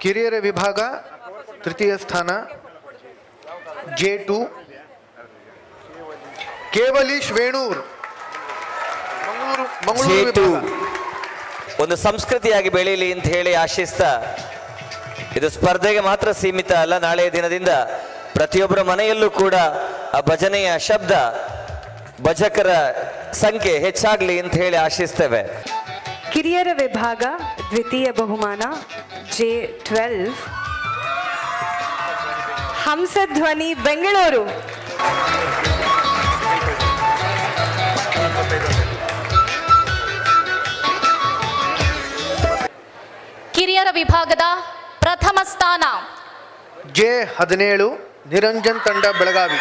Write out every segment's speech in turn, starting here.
ಕಿರಿಯರ ವಿಭಾಗ ತೃತೀಯ ಸ್ಥಾನ J2 ಕೇವಲೀಶ್ ವೇಣೂರ್ ಮಂಗಳೂರು ವಿಭಾಗ. ಒಂದು ಸಂಸ್ಕೃತಿಯಾಗಿ ಬೆಳೀಲಿ ಅಂತ ಹೇಳಿ ಆಶಿಸ್ತಾ, ಇದು ಸ್ಪರ್ಧೆಗೆ ಮಾತ್ರ ಸೀಮಿತ ಅಲ್ಲ, ನಾಳೆಯ ದಿನದಿಂದ ಪ್ರತಿಯೊಬ್ಬರ ಮನೆಯಲ್ಲೂ ಕೂಡ ಆ ಭಜನೆಯ ಶಬ್ದ, ಭಜಕರ ಸಂಖ್ಯೆ ಹೆಚ್ಚಾಗ್ಲಿ ಅಂತ ಹೇಳಿ ಆಶಿಸ್ತೇವೆ. ಕಿರಿಯರ ವಿಭಾಗ ದ್ವಿತೀಯ ಬಹುಮಾನ J12 ಹಂಸಧ್ವನಿ ಬೆಂಗಳೂರು. ಕಿರಿಯರ ವಿಭಾಗದ ಪ್ರಥಮ ಸ್ಥಾನ J17 ನಿರಂಜನ್ ತಂಡ ಬೆಳಗಾವಿ.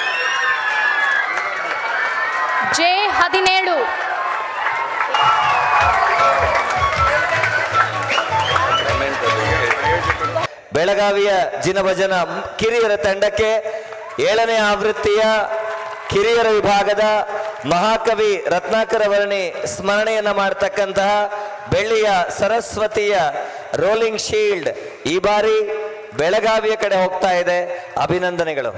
J17 ಬೆಳಗಾವಿಯ ಜಿನಭಜನ ಕಿರಿಯರ ತಂಡಕ್ಕೆ 7ನೇ ಆವೃತ್ತಿಯ ಕಿರಿಯರ ವಿಭಾಗದ ಮಹಾಕವಿ ರತ್ನಾಕರ ವರ್ಣಿ ಸ್ಮರಣೆಯನ್ನ ಮಾಡತಕ್ಕಂತಹ ಬೆಳ್ಳಿಯ ಸರಸ್ವತಿಯ ರೋಲಿಂಗ್ ಶೀಲ್ಡ್ ಈ ಬಾರಿ ಬೆಳಗಾವಿಯ ಕಡೆ ಹೋಗ್ತಾ ಇದೆ. ಅಭಿನಂದನೆಗಳು.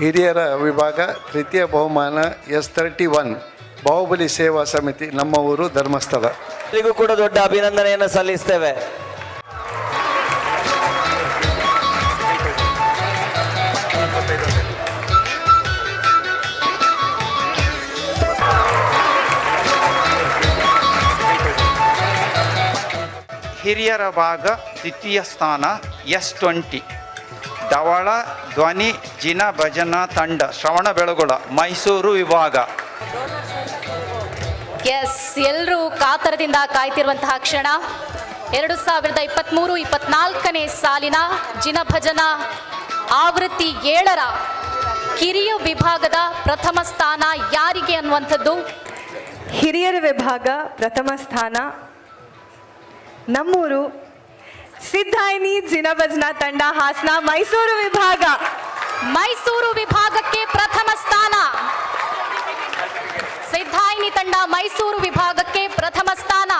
ಹಿರಿಯರ ವಿಭಾಗ ತೃತೀಯ ಬಹುಮಾನ S31 ಬಾಹುಬಲಿ ಸೇವಾ ಸಮಿತಿ, ನಮ್ಮ ಊರು ಧರ್ಮಸ್ಥಳ. ಇವರಿಗೂ ಕೂಡ ದೊಡ್ಡ ಅಭಿನಂದನೆಯನ್ನು ಸಲ್ಲಿಸ್ತೇವೆ. ಹಿರಿಯರ ಭಾಗ ದ್ವಿತೀಯ ಸ್ಥಾನ S20 ಧವಳ ಧ್ವನಿ ಜಿನ ಭಜನಾ ತಂಡ ಶ್ರವಣಬೆಳಗೊಳ ಮೈಸೂರು ವಿಭಾಗ. ಎಸ್, ಎಲ್ಲರೂ ಕಾತರದಿಂದ ಕಾಯ್ತಿರುವಂತಹ ಕ್ಷಣ. 2023-24ನೇ ಸಾಲಿನ ಜಿನಭಜನಾ ಆವೃತ್ತಿ 7ರ ಕಿರಿಯ ವಿಭಾಗದ ಪ್ರಥಮ ಸ್ಥಾನ ಯಾರಿಗೆ ಅನ್ನುವಂಥದ್ದು. ಹಿರಿಯರ ವಿಭಾಗ ಪ್ರಥಮ ಸ್ಥಾನ ನಮ್ಮೂರು ಸಿದ್ಧಾಯಿನಿ ಜಿನಭಜನಾ ತಂಡ ಹಾಸನ ಮೈಸೂರು ವಿಭಾಗ. ಮೈಸೂರು ವಿಭಾಗಕ್ಕೆ ಪ್ರಥಮ ಸ್ಥಾನ. ಸಿದ್ಧಾಯಿನಿ ತಂಡ ಮೈಸೂರು ವಿಭಾಗಕ್ಕೆ ಪ್ರಥಮ ಸ್ಥಾನ.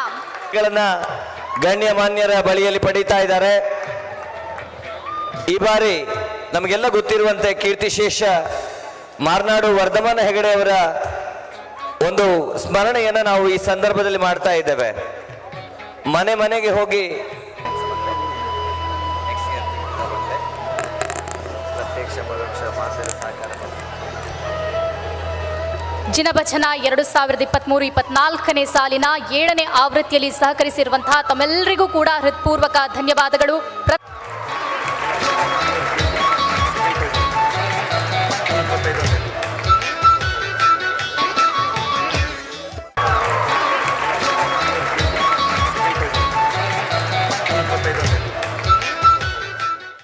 ಗಣ್ಯಮಾನ್ಯರ ಬಳಿಯಲ್ಲಿ ಪಡೀತಾ ಇದ್ದಾರೆ. ಈ ಬಾರಿ ನಮಗೆಲ್ಲ ಗೊತ್ತಿರುವಂತೆ ಕೀರ್ತಿಶೇಷ ಮಾರ್ನಾಡು ವರ್ಧಮಾನ ಹೆಗಡೆ ಅವರ ಒಂದು ಸ್ಮರಣೆಯನ್ನು ನಾವು ಈ ಸಂದರ್ಭದಲ್ಲಿ ಮಾಡ್ತಾ ಇದ್ದೇವೆ. ಮನೆ ಮನೆಗೆ ಹೋಗಿ ಜಿನಭಜನಾ 2023-24ನೇ ಸಾಲಿನ 7ನೇ ಆವೃತ್ತಿಯಲ್ಲಿ ಸಹಕರಿಸಿರುವಂತಹ ತಮ್ಮೆಲ್ಲರಿಗೂ ಕೂಡ ಹೃತ್ಪೂರ್ವಕ ಧನ್ಯವಾದಗಳು.